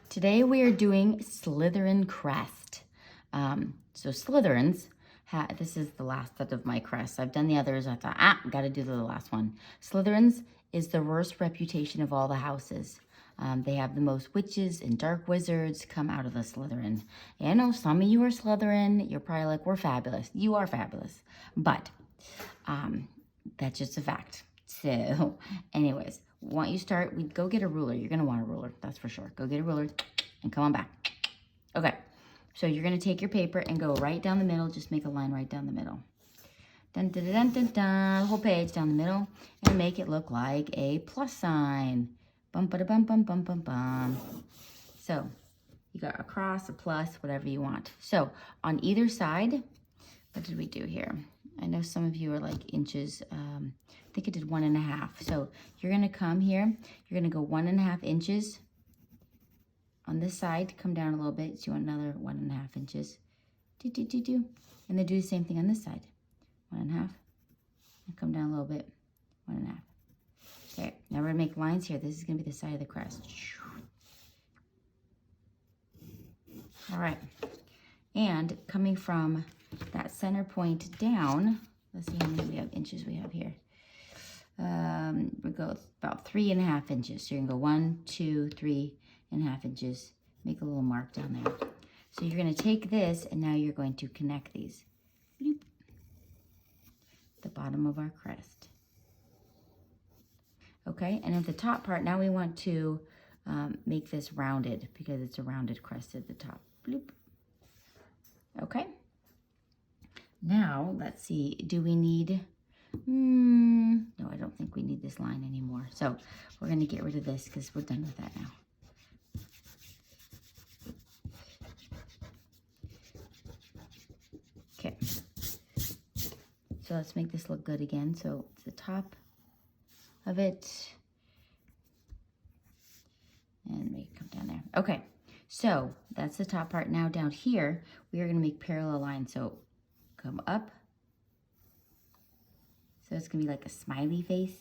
Today we are doing Slytherin Crest. So Slytherins, this is the last set of my crests. I've done the others. I thought, gotta do the last one. Slytherins is the worst reputation of all the houses. They have the most witches and dark wizards come out of the Slytherin. I know some of you are Slytherin. You're probably like, we're fabulous. You are fabulous. But that's just a fact. So anyways, want you start, we go get a ruler. You're going to want a ruler. That's for sure. Go get a ruler and come on back. Okay. So you're going to take your paper and go right down the middle. Just make a line right down the middle. Dun, dun, dun, dun, dun, the whole page down the middle and make it look like a plus sign. Bum, ba, da, bum, bum, bum, bum, bum. So you got a cross, a plus, whatever you want. So on either side, what did we do here? I know some of you are like inches. I think I did 1.5. So you're going to come here. You're going to go 1.5 inches on this side. Come down a little bit. So you want another 1.5 inches. Do, do, do, do. And then do the same thing on this side. 1.5. And come down a little bit. 1.5. Okay. Now we're going to make lines here. This is going to be the side of the crest. All right. And coming from that center point down, let's see how many inches we have here. We go about 3.5 inches. So you're gonna go 1, 2, 3.5 inches. Make a little mark down there. So you're gonna take this and now you're going to connect these. Bloop. The bottom of our crest. Okay, and at the top part, now we want to make this rounded because it's a rounded crest at the top. Bloop. Okay. Now, let's see, do we need, no, I don't think we need this line anymore. So we're going to get rid of this because we're done with that now. Okay. So let's make this look good again. So it's the top of it. And make it come down there. Okay. So that's the top part. Now down here, we are going to make parallel lines. So come up. So it's going to be like a smiley face.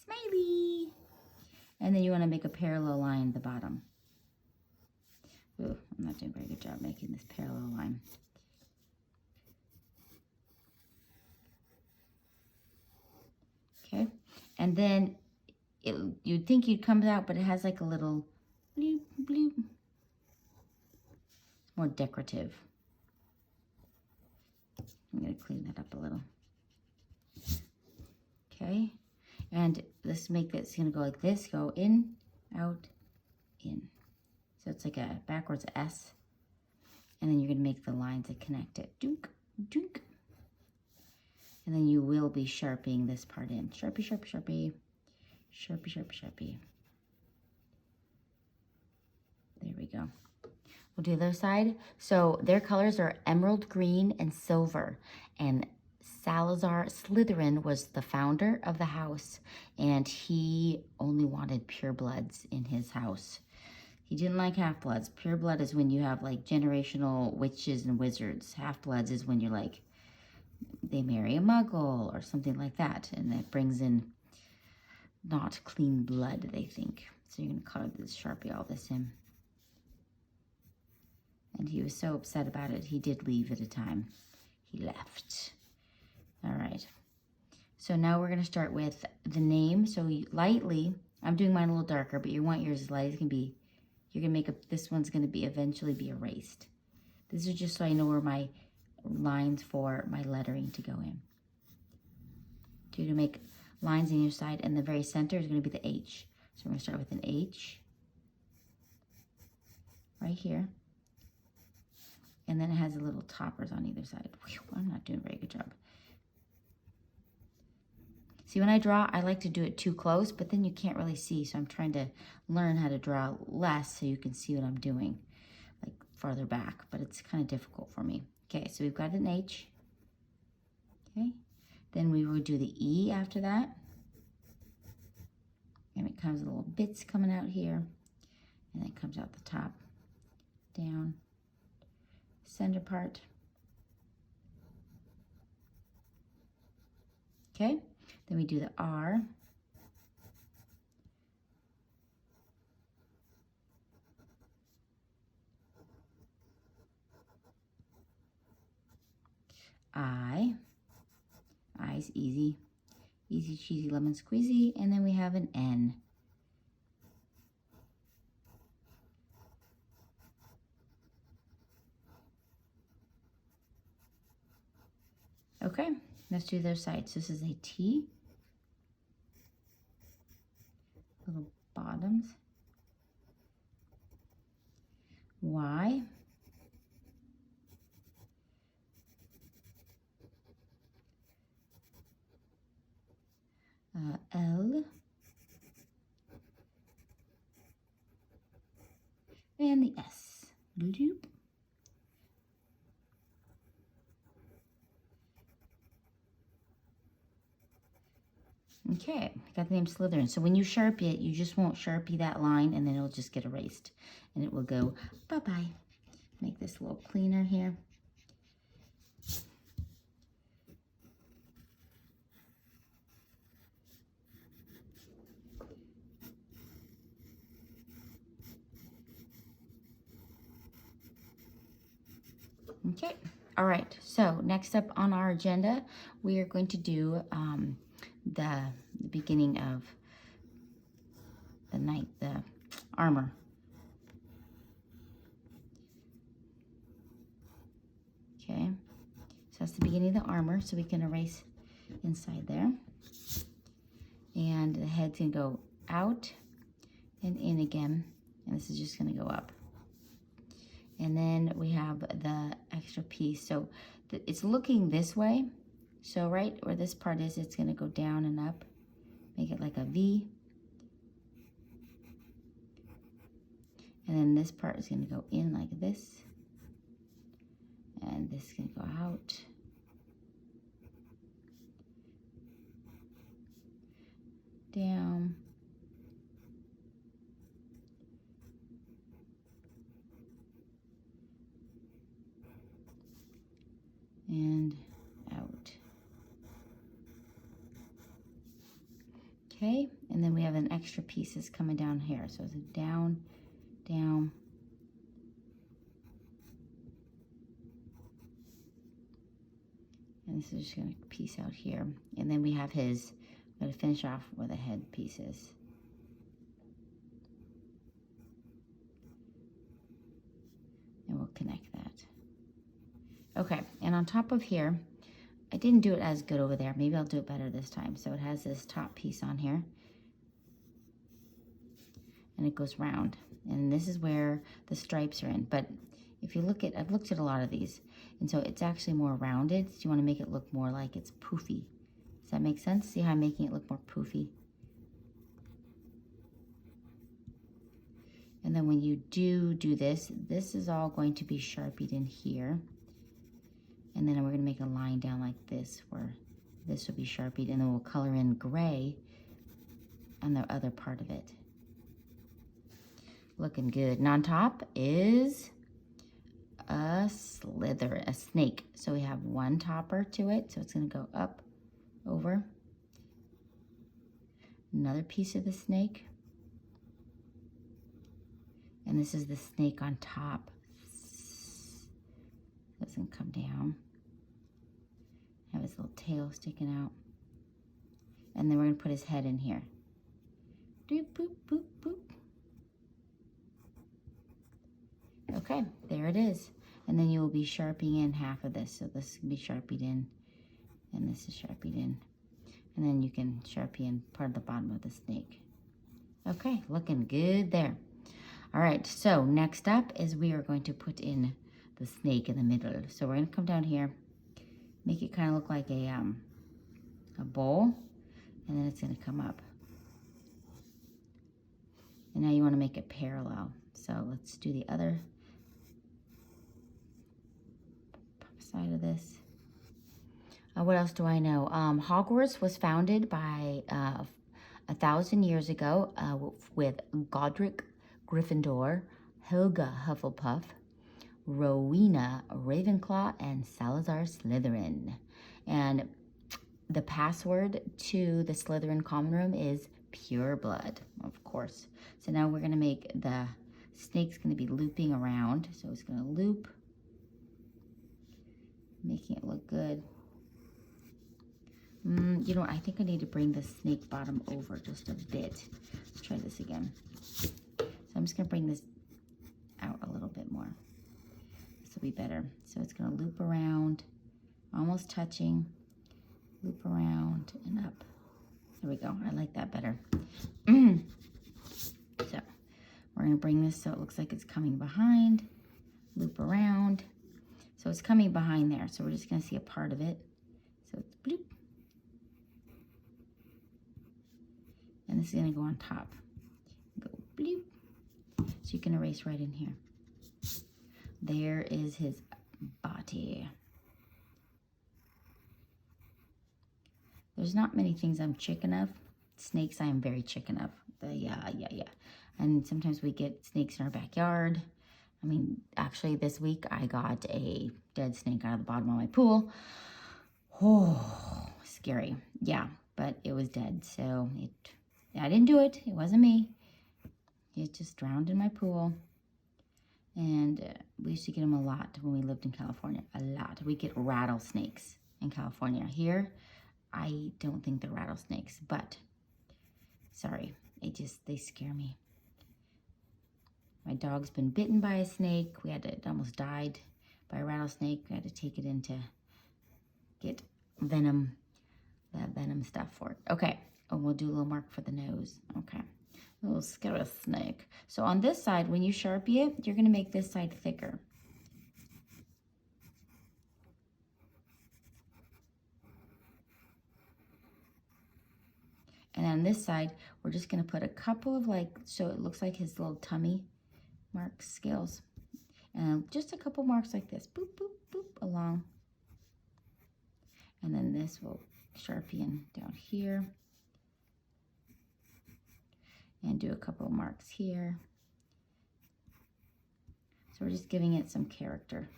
Smiley. And then you want to make a parallel line at the bottom. Ooh, I'm not doing a very good job making this parallel line. Okay. And then you'd think you'd come out, but it has like a little bloop, bloop. It's more decorative. I'm going to clean that up a little. Okay, and let's make this going to go like this. Go in, out, in. So it's like a backwards S. And then you're going to make the lines that connect it. Dunk, dunk. And then you will be sharpening this part in. Sharpie, sharpie, sharpie. Sharpie, sharpie, sharpie. There we go. We'll do the other side. So their colors are emerald green and silver. And Salazar Slytherin was the founder of the house. And he only wanted purebloods in his house. He didn't like half-bloods. Pure blood is when you have like generational witches and wizards. Half-bloods is when you're like, they marry a muggle or something like that. And that brings in not clean blood, they think. So you're going to color this Sharpie all this in. And he was so upset about it, he did leave at a time. He left. All right. So now we're going to start with the name. So lightly, I'm doing mine a little darker, but you want yours as light as can be. You're going to make this one's going to be eventually be erased. This is just so I know where my lines for my lettering to go in. So you're going to make lines in your side, and the very center is going to be the H. So we're going to start with an H right here. And then it has a little toppers on either side. Whew, I'm not doing a very good job. See, when I draw, I like to do it too close, but then you can't really see. So I'm trying to learn how to draw less so you can see what I'm doing, like farther back. But it's kind of difficult for me. Okay, so we've got an H. Okay, then we will do the E after that. And it comes little bits coming out here. And then it comes out the top, down. Center part. Okay, then we do the R. nice, easy cheesy lemon squeezy. And then we have an N. Okay, let's do the other side. So this is a T, little bottoms, Y, L, and the S. Loop. Okay, got the name Slytherin. So when you Sharpie it, you just won't Sharpie that line and then it'll just get erased. And it will go bye-bye. Make this a little cleaner here. Okay, all right, so next up on our agenda, we are going to do the beginning of the armor. Okay, so that's the beginning of the armor, so we can erase inside there. And the head's gonna go out and in again, and this is just gonna go up. And then we have the extra piece. So it's looking this way. So right where this part is, it's gonna go down and up. Make it like a V. And then this part is gonna go in like this. And this is gonna go out. Down. And out. Okay, and then we have an extra pieces coming down here. So it's down, down. And this is just gonna piece out here. And then we have his, we're gonna finish off where the head piece is. And we'll connect that. Okay, and on top of here, I didn't do it as good over there. Maybe I'll do it better this time. So it has this top piece on here. And it goes round. And this is where the stripes are in. But if you look at, I've looked at a lot of these. And so it's actually more rounded. So you want to make it look more like it's poofy. Does that make sense? See how I'm making it look more poofy? And then when you do this, this is all going to be Sharpied in here. And then we're gonna make a line down like this where this will be Sharpied, and then we'll color in gray on the other part of it. Looking good. And on top is a snake. So we have one topper to it, so it's gonna go up, over. Another piece of the snake. And this is the snake on top. Doesn't come down. Have his little tail sticking out. And then we're gonna put his head in here. Doop, boop, boop, boop. Okay, there it is. And then you will be sharpieing in half of this. So this can be sharpied in, and this is sharpied in. And then you can sharpie in part of the bottom of the snake. Okay, looking good there. All right, so next up is we are going to put in the snake in the middle. So we're gonna come down here, make it kind of look like a bowl, and then it's gonna come up. And now you wanna make it parallel. So let's do the other side of this. What else do I know? Hogwarts was founded by 1,000 years ago with Godric Gryffindor, Helga Hufflepuff, Rowena Ravenclaw, and Salazar Slytherin. And the password to the Slytherin common room is pure blood, of course. So now we're gonna make the snake's gonna be looping around. So it's gonna loop, making it look good. You know, I think I need to bring the snake bottom over just a bit. Let's try this again. So I'm just going to bring this out a little bit more. This will be better. So it's going to loop around, almost touching, loop around and up. There we go. I like that better. So we're going to bring this so it looks like it's coming behind, loop around. So it's coming behind there. So we're just going to see a part of it. So it's bloop. And this is going to go on top. Go bloop. So you can erase right in here. There is his body. There's not many things I'm chicken of. Snakes I am very chicken of. Yeah. And sometimes we get snakes in our backyard. I mean, actually this week I got a dead snake out of the bottom of my pool. Oh, scary. Yeah, but it was dead. So I didn't do it. It wasn't me. It just drowned in my pool. And we used to get them a lot when we lived in California. A lot. We get rattlesnakes in California. Here, I don't think they're rattlesnakes, but sorry, they scare me. My dog's been bitten by a snake. It almost died by a rattlesnake. We had to take it in to get venom, that venom stuff for it. Okay, we'll do a little mark for the nose. Okay, a little scary snake. So on this side, when you Sharpie it, you're gonna make this side thicker. And on this side, we're just gonna put a couple of so it looks like his little tummy marks, scales. And just a couple marks like this, boop, boop, boop, along. And then this will Sharpie in down here. And do a couple of marks here. So we're just giving it some character.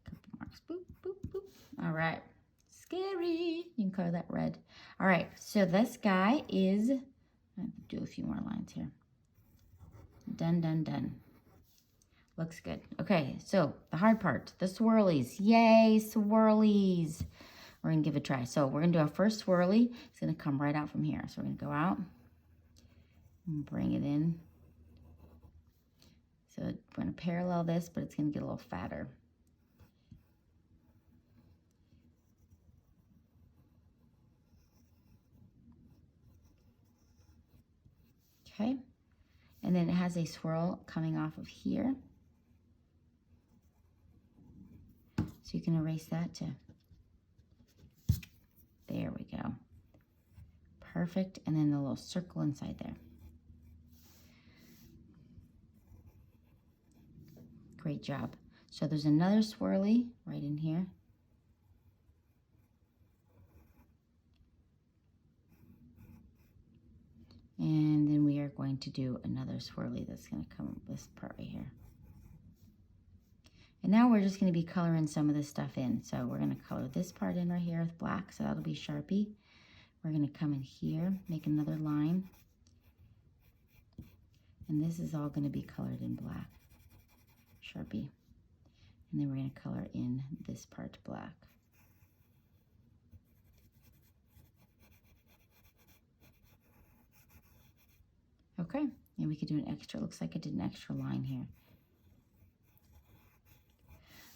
Couple marks, boop, boop, boop. All right, scary. You can color that red. All right, so this guy is, I'll do a few more lines here. Done, done, done. Looks good. Okay, so the hard part, the swirlies. Yay, swirlies. We're gonna give it a try. So we're gonna do our first swirly. It's gonna come right out from here. So we're gonna go out and bring it in. So we're gonna parallel this, but it's gonna get a little fatter. Okay, and then it has a swirl coming off of here. So you can erase that too. There we go. Perfect, and then the little circle inside there. Great job. So there's another swirly right in here. And then we are going to do another swirly that's going to come this part right here. And now we're just going to be coloring some of this stuff in. So we're going to color this part in right here with black. So that'll be Sharpie. We're going to come in here, make another line. And this is all going to be colored in black. Sharpie. And then we're going to color in this part black. Okay, and we could do an extra, looks like I did an extra line here.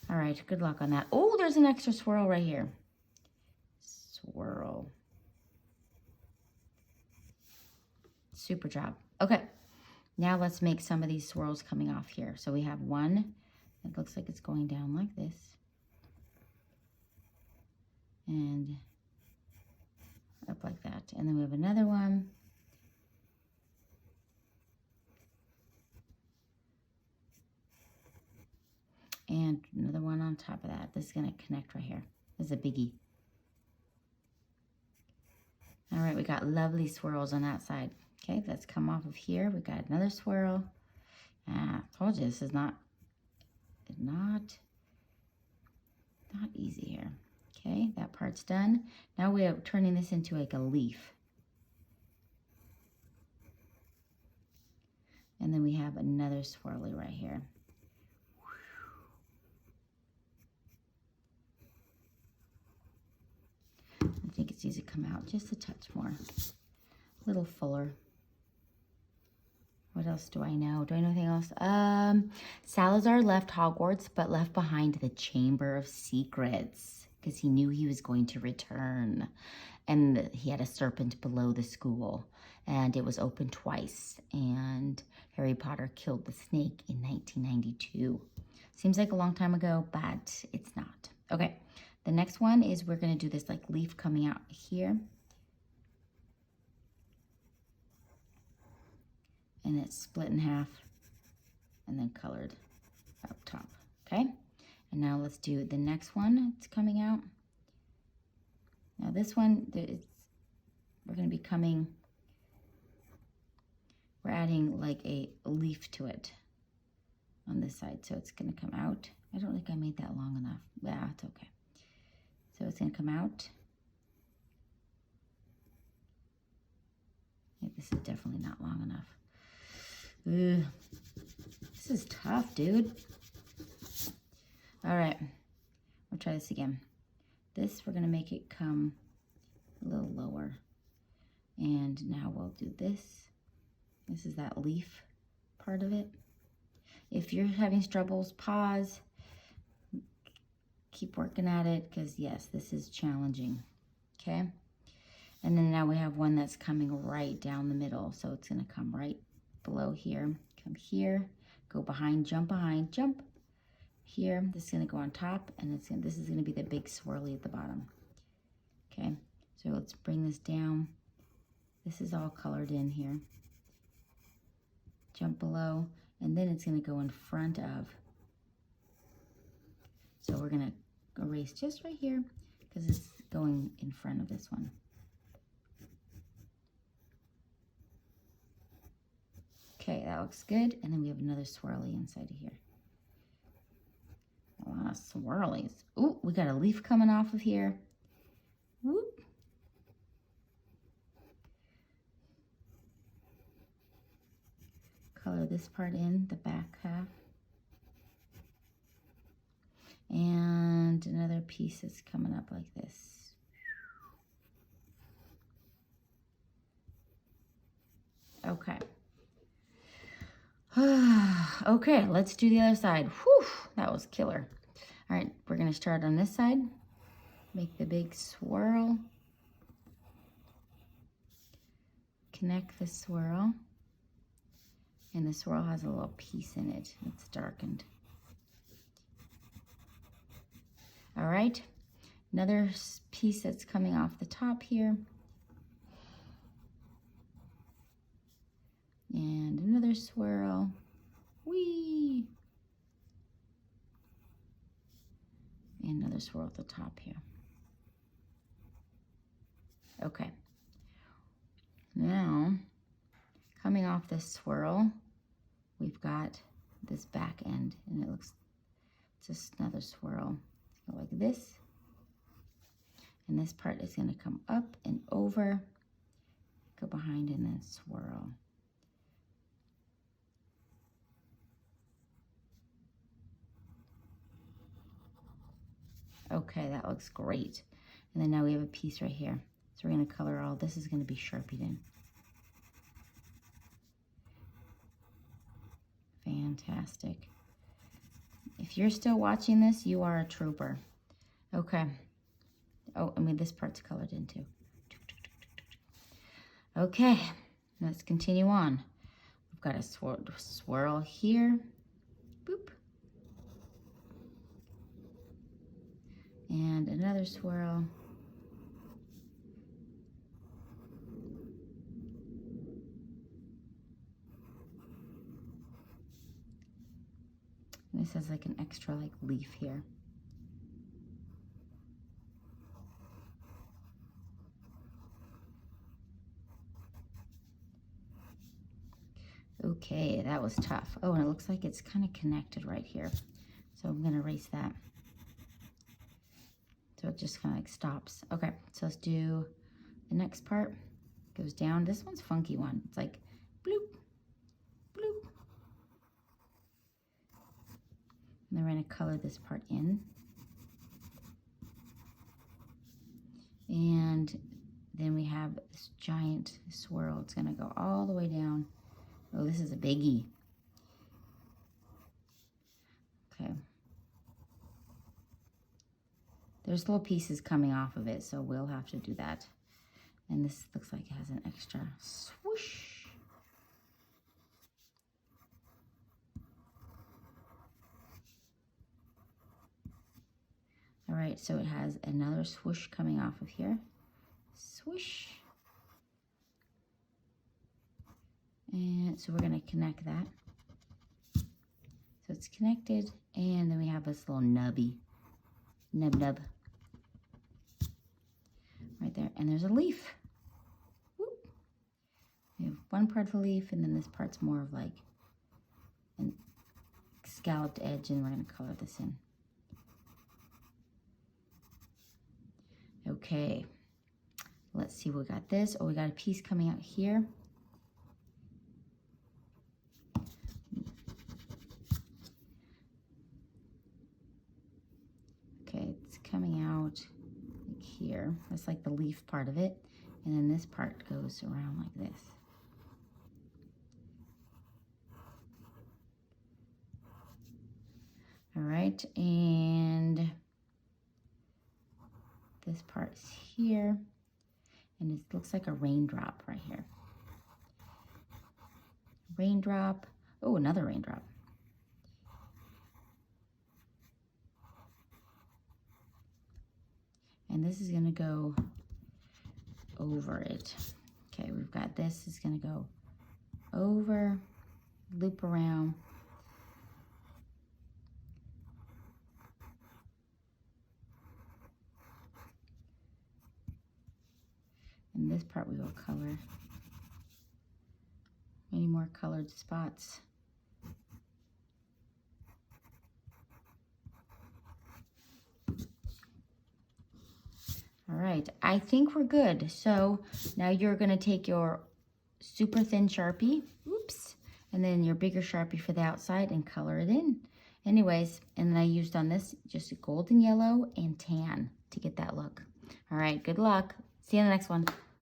All right, good luck on that. Oh, there's an extra swirl right here. Swirl. Super job. Okay, now let's make some of these swirls coming off here. So we have one that looks like it's going down like this. And up like that. And then we have another one. And another one on top of that. This is going to connect right here. This is a biggie. All right, we got lovely swirls on that side. Okay, let's come off of here. We got another swirl. I told you this is not easy here. Okay, that part's done. Now we are turning this into like a leaf. And then we have another swirly right here. think it's easy to come out just a touch more. A little fuller. What else do I know? Do I know anything else? Salazar left Hogwarts, but left behind the Chamber of Secrets because he knew he was going to return. And he had a serpent below the school, and it was open twice. And Harry Potter killed the snake in 1992. Seems like a long time ago, but it's not. Okay, the next one is we're going to do this like leaf coming out here. And it's split in half and then colored up top, okay? And now let's do the next one. It's coming out. Now this one, we're gonna be we're adding like a leaf to it on this side. So it's gonna come out. I don't think I made that long enough. Yeah, it's okay. So it's gonna come out. Yeah, this is definitely not long enough. Ugh. This is tough, dude. All right, we'll try this again. This, we're gonna make it come a little lower. And now we'll do this. This is that leaf part of it. If you're having troubles, pause. Keep working at it, because yes, this is challenging, okay? And then now we have one that's coming right down the middle. So it's gonna come right below here, come here, go behind, jump, here. This is gonna go on top, and this is gonna be the big swirly at the bottom. Okay, so let's bring this down. This is all colored in here. Jump below, and then it's gonna go in front of. So we're gonna erase just right here, because it's going in front of this one. Okay, that looks good. And then we have another swirly inside of here. A lot of swirlies. Ooh, we got a leaf coming off of here. Whoop. Color this part in, the back half. And another piece is coming up like this. Okay. Okay, let's do the other side. Whew, that was killer. All right, we're gonna start on this side. Make the big swirl. Connect the swirl. And the swirl has a little piece in it that's darkened. All right, another piece that's coming off the top here. And another swirl. Whee! And another swirl at the top here. Okay. Now, coming off this swirl, we've got this back end, and it looks just another swirl. Go like this. And this part is going to come up and over, go behind, and then swirl. Okay, that looks great. And then now we have a piece right here. So we're gonna color all, this is gonna be Sharpied in. Fantastic. If you're still watching this, you are a trooper. Okay. Oh, I mean, this part's colored in too. Okay, let's continue on. We've got a swirl here. Boop. And another swirl. And this has like an extra like leaf here. Okay, that was tough. Oh, and it looks like it's kind of connected right here. So I'm gonna erase that. So it just kind of like stops. Okay, so let's do the next part. Goes down. This one's a funky one. It's like bloop, bloop. And then we're gonna color this part in. And then we have this giant swirl. It's gonna go all the way down. Oh, this is a biggie. Okay. There's little pieces coming off of it, so we'll have to do that. And this looks like it has an extra swoosh. All right, so it has another swoosh coming off of here. Swoosh. And so we're gonna connect that. So it's connected, and then we have this little nubby. Nub. Right there, and there's a leaf. Whoop. We have one part of the leaf, and then this part's more of like a scalloped edge, and we're gonna color this in. Okay, let's see, we got this. Oh, we got a piece coming out here. Okay, it's coming out like here. That's like the leaf part of it. And then this part goes around like this. All right, and this part's here, and it looks like a raindrop right here. Raindrop. Oh, another raindrop. And this is gonna go over it. Okay, we've got this is gonna go over, loop around. And this part we will color. Any more colored spots? All right, I think we're good. So now you're gonna take your super thin Sharpie, oops, and then your bigger Sharpie for the outside and color it in. Anyways, and then I used on this just a golden yellow and tan to get that look. All right, good luck. See you in the next one.